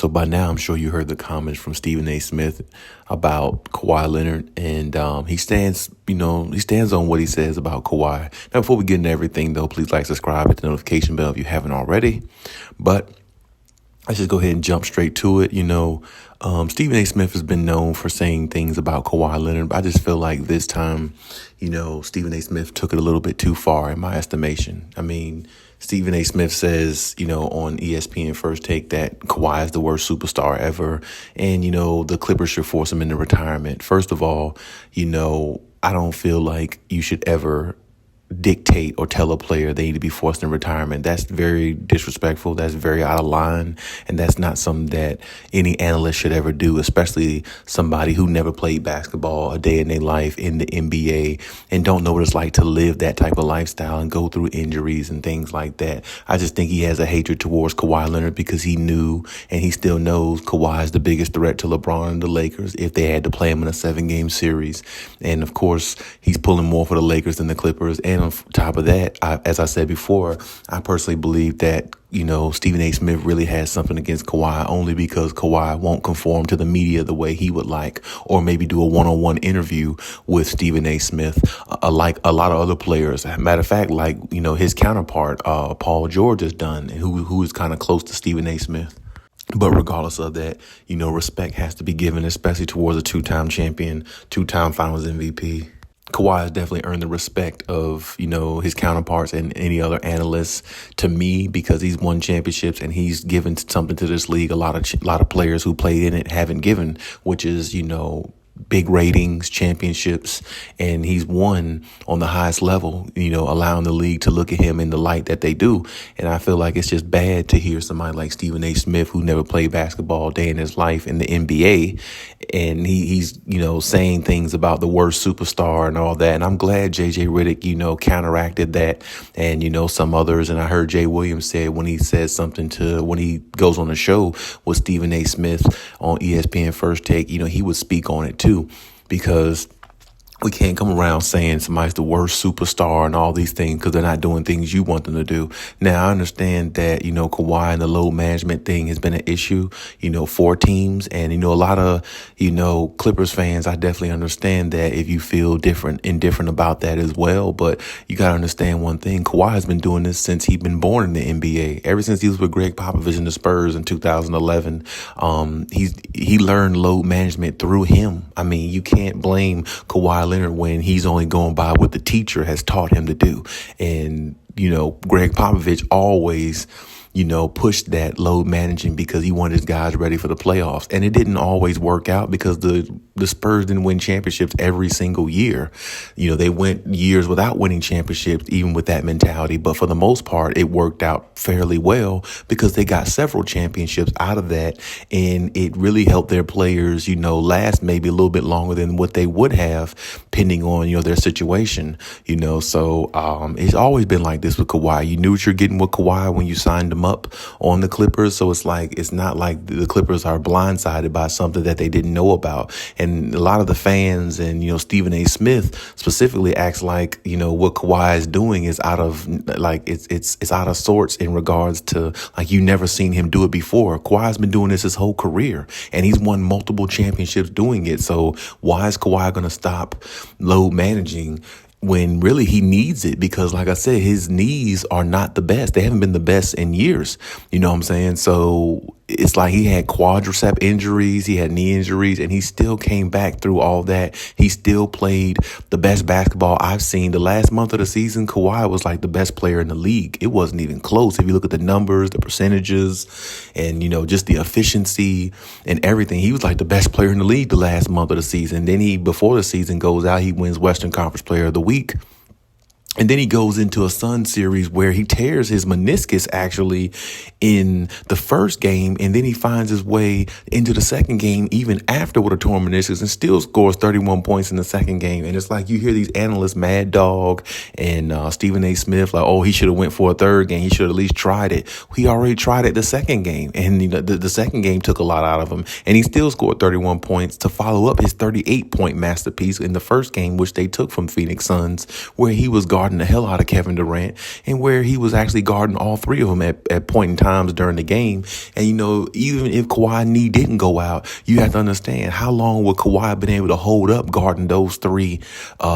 So by now, I'm sure you heard the comments from Stephen A. Smith about Kawhi Leonard, and he stands on what he says about Kawhi. Now, before we get into everything, though, please like, subscribe, hit the notification bell if you haven't already. But let's just go ahead and jump straight to it. Stephen A. Smith has been known for saying things about Kawhi Leonard, but I just feel like this time, Stephen A. Smith took it a little bit too far in my estimation. I mean, Stephen A. Smith says, on ESPN First Take that Kawhi is the worst superstar ever. And, the Clippers should force him into retirement. First of all, I don't feel like you should ever dictate or tell a player they need to be forced in retirement. That's very disrespectful. That's very out of line. And that's not something that any analyst should ever do, especially somebody who never played basketball a day in their life in the NBA and don't know what it's like to live that type of lifestyle and go through injuries and things like that. I just think he has a hatred towards Kawhi Leonard because he knew and he still knows Kawhi is the biggest threat to LeBron and the Lakers if they had to play him in a 7-game series. And of course, he's pulling more for the Lakers than the Clippers. And on top of that, as I said before, I personally believe that, Stephen A. Smith really has something against Kawhi only because Kawhi won't conform to the media the way he would like, or maybe do a one-on-one interview with Stephen A. Smith, like a lot of other players. Matter of fact, his counterpart, Paul George has done, who is kind of close to Stephen A. Smith. But regardless of that, respect has to be given, especially towards a 2-time champion, 2-time Finals MVP. Kawhi has definitely earned the respect of, his counterparts and any other analysts to me because he's won championships and he's given something to this league a lot of players who played in it haven't given, which is, big ratings, championships, and he's won on the highest level, allowing the league to look at him in the light that they do. And I feel like it's just bad to hear somebody like Stephen A. Smith, who never played basketball a day in his life in the NBA, and he's saying things about the worst superstar and all that. And I'm glad JJ Redick, counteracted that, and, some others. And I heard Jay Williams said when he goes on the show with Stephen A. Smith on ESPN First Take, he would speak on it too, because we can't come around saying somebody's the worst superstar and all these things because they're not doing things you want them to do. Now, I understand that, Kawhi and the load management thing has been an issue, for teams. And, a lot of, Clippers fans, I definitely understand that if you feel indifferent about that as well. But you got to understand one thing. Kawhi has been doing this since he's been born in the NBA. Ever since he was with Greg Popovich in the Spurs in 2011, he learned load management through him. I mean, you can't blame Kawhi Leonard when he's only going by what the teacher has taught him to do. And, Greg Popovich always, pushed that load managing because he wanted his guys ready for the playoffs. And it didn't always work out because the Spurs didn't win championships every single year. They went years without winning championships, even with that mentality. But for the most part, it worked out fairly well because they got several championships out of that. And it really helped their players, last maybe a little bit longer than what they would have, depending on, their situation, So it's always been like this with Kawhi. You knew what you're getting with Kawhi when you signed him up on the Clippers. So it's not like the Clippers are blindsided by something that they didn't know about. And a lot of the fans and, Stephen A. Smith specifically acts like, what Kawhi is doing is out of it's out of sorts in regards to you never seen him do it before. Kawhi's been doing this his whole career and he's won multiple championships doing it. So why is Kawhi going to stop load managing when really he needs it? Because like I said, his knees are not the best. They haven't been the best in years. You know what I'm saying? So it's like he had quadricep injuries, he had knee injuries, and he still came back through all that. He still played the best basketball I've seen. The last month of the season, Kawhi was like the best player in the league. It wasn't even close. If you look at the numbers, the percentages, and, just the efficiency and everything, he was like the best player in the league the last month of the season. Then before the season goes out, he wins Western Conference Player of the Week. And then he goes into a Sun series where he tears his meniscus actually in the first game. And then he finds his way into the second game, even after with a torn meniscus, and still scores 31 points in the second game. And it's like you hear these analysts, Mad Dog and Stephen A. Smith, like, oh, he should have went for a third game. He should have at least tried it. He already tried it the second game. And the second game took a lot out of him. And he still scored 31 points to follow up his 38-point masterpiece in the first game, which they took from Phoenix Suns, where he was guarding guarding the hell out of Kevin Durant, and where he was actually guarding all three of them at point in times during the game. And, even if Kawhi's knee didn't go out, you have to understand how long would Kawhi been able to hold up guarding those three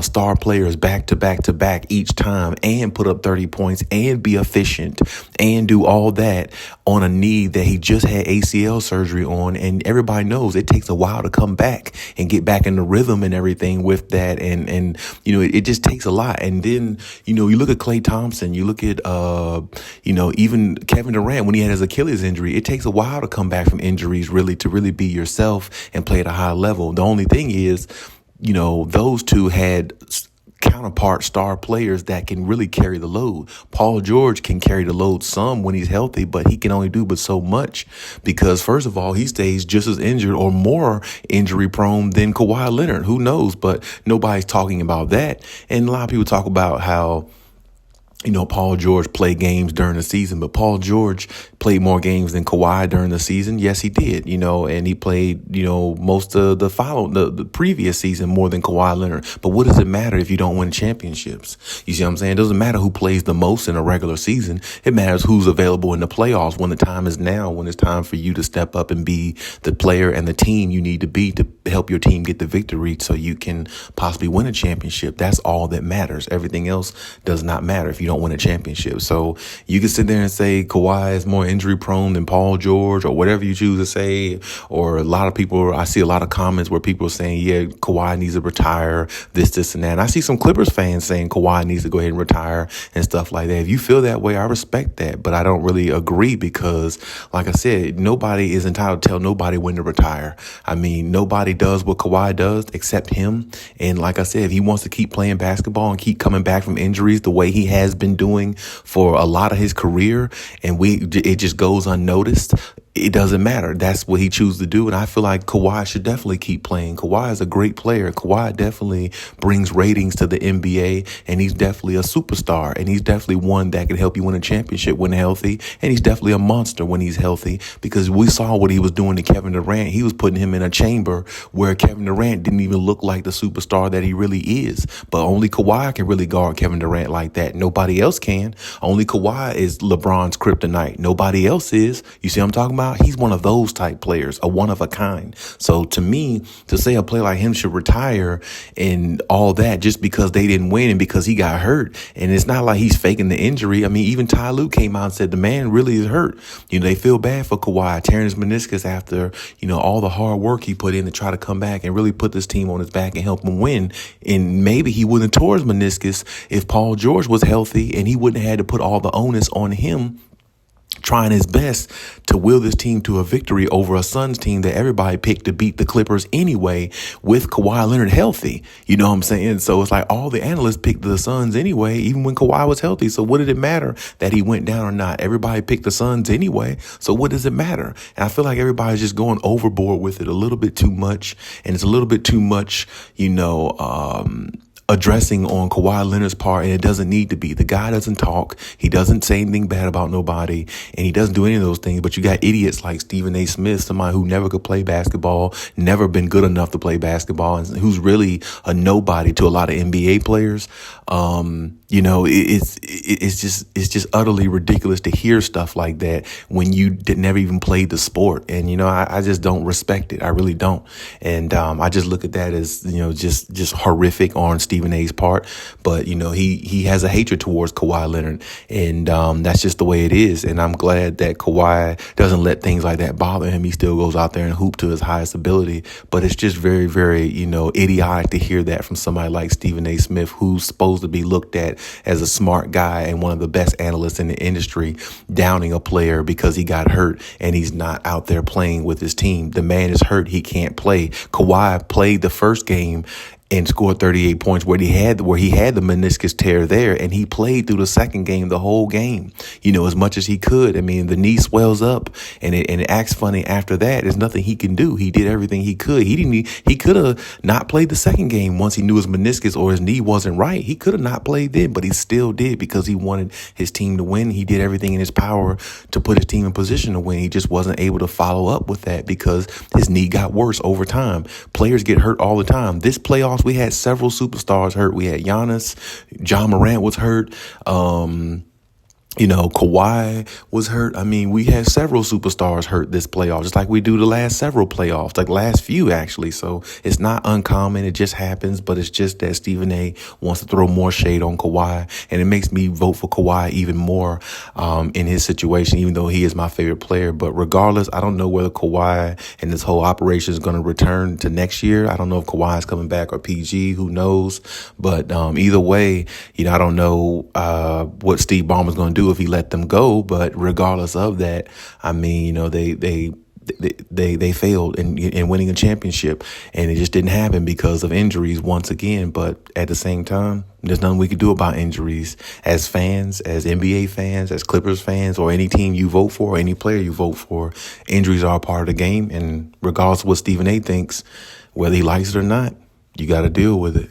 star players back to back to back each time and put up 30 points and be efficient and do all that on a knee that he just had ACL surgery on. And everybody knows it takes a while to come back and get back in the rhythm and everything with that. And it just takes a lot. And then, you look at Klay Thompson, you look at, even Kevin Durant, when he had his Achilles injury, it takes a while to come back from injuries to really be yourself and play at a high level. The only thing is, those two had counterpart star players that can really carry the load. Paul George can carry the load some when he's healthy, but he can only do but so much because, first of all, he stays just as injured or more injury prone than Kawhi Leonard. Who knows? But nobody's talking about that. And a lot of people talk about how Paul George played games during the season, but Paul George played more games than Kawhi during the season. Yes, he did, and he played, most of the previous season more than Kawhi Leonard. But what does it matter if you don't win championships? You see what I'm saying? It doesn't matter who plays the most in a regular season. It matters who's available in the playoffs when the time is now, when it's time for you to step up and be the player and the team you need to be to help your team get the victory so you can possibly win a championship. That's all that matters. Everything else does not matter if you don't win a championship. So you can sit there and say Kawhi is more injury prone than Paul George or whatever you choose to say. Or a lot of people, I see a lot of comments where people are saying, yeah, Kawhi needs to retire, this, and that. And I see some Clippers fans saying Kawhi needs to go ahead and retire and stuff like that. If you feel that way, I respect that, but I don't really agree because, like I said, nobody is entitled to tell nobody when to retire. I mean, nobody does what Kawhi does except him. And like I said, if he wants to keep playing basketball and keep coming back from injuries the way he has been doing for a lot of his career, and it just goes unnoticed, it doesn't matter. That's what he chooses to do. And I feel like Kawhi should definitely keep playing. Kawhi is a great player. Kawhi definitely brings ratings to the NBA, and he's definitely a superstar, and he's definitely one that can help you win a championship when healthy. And he's definitely a monster when he's healthy, because we saw what he was doing to Kevin Durant. He was putting him in a chamber where Kevin Durant didn't even look like the superstar that he really is. But only Kawhi can really guard Kevin Durant like that. Nobody else can. Only Kawhi is LeBron's kryptonite. Nobody else is. You see what I'm talking about? He's one of those type players, a one of a kind. So to me, to say a player like him should retire and all that just because they didn't win and because he got hurt, and it's not like he's faking the injury. I mean, even Ty Lue came out and said the man really is hurt. They feel bad for Kawhi tearing his meniscus after, all the hard work he put in to try to come back and really put this team on his back and help him win. And maybe he wouldn't have tore his meniscus if Paul George was healthy, and he wouldn't have had to put all the onus on him trying his best to will this team to a victory over a Suns team that everybody picked to beat the Clippers anyway with Kawhi Leonard healthy. You know what I'm saying? So it's like all the analysts picked the Suns anyway, even when Kawhi was healthy. So what did it matter that he went down or not? Everybody picked the Suns anyway. So what does it matter? And I feel like everybody's just going overboard with it a little bit too much. And it's a little bit too much, addressing on Kawhi Leonard's part, and it doesn't need to be. The guy doesn't talk. He doesn't say anything bad about nobody, and he doesn't do any of those things. But you got idiots like Stephen A. Smith, somebody who never could play basketball, never been good enough to play basketball, and who's really a nobody to a lot of NBA players. It's just utterly ridiculous to hear stuff like that when you never even played the sport. And, I just don't respect it. I really don't. And, I just look at that as, just horrific on Stephen A's part. But, he has a hatred towards Kawhi Leonard, and, that's just the way it is. And I'm glad that Kawhi doesn't let things like that bother him. He still goes out there and hoop to his highest ability. But it's just very, very, idiotic to hear that from somebody like Stephen A. Smith, who's supposed to be looked at as a smart guy and one of the best analysts in the industry, downing a player because he got hurt and he's not out there playing with his team. The man is hurt. He can't play. Kawhi played the first game and scored 38 points where he had the meniscus tear there, and he played through the second game, the whole game, as much as he could. I mean, the knee swells up and it acts funny after that. There's nothing he can do. He did everything he could. He could have not played the second game once he knew his meniscus or his knee wasn't right. He could have not played then, but he still did because he wanted his team to win. He did everything in his power to put his team in position to win. He just wasn't able to follow up with that because his knee got worse over time. Players get hurt all the time. This playoff playoffs, we had several superstars hurt. We had Giannis, John Morant was hurt. Kawhi was hurt. I mean, we had several superstars hurt this playoff, just like we do the last several playoffs, like last few actually. So it's not uncommon. It just happens, but it's just that Stephen A wants to throw more shade on Kawhi, and it makes me vote for Kawhi even more in his situation, even though he is my favorite player. But regardless, I don't know whether Kawhi and this whole operation is going to return to next year. I don't know if Kawhi is coming back or PG, who knows? But either way, I don't know what Steve Ballmer's going to do if he let them go. But regardless of that, I mean, they failed in winning a championship, and it just didn't happen because of injuries once again. But at the same time, there's nothing we can do about injuries as fans, as NBA fans, as Clippers fans, or any team you vote for, or any player you vote for. Injuries are a part of the game, and regardless of what Stephen A thinks, whether he likes it or not, you got to deal with it.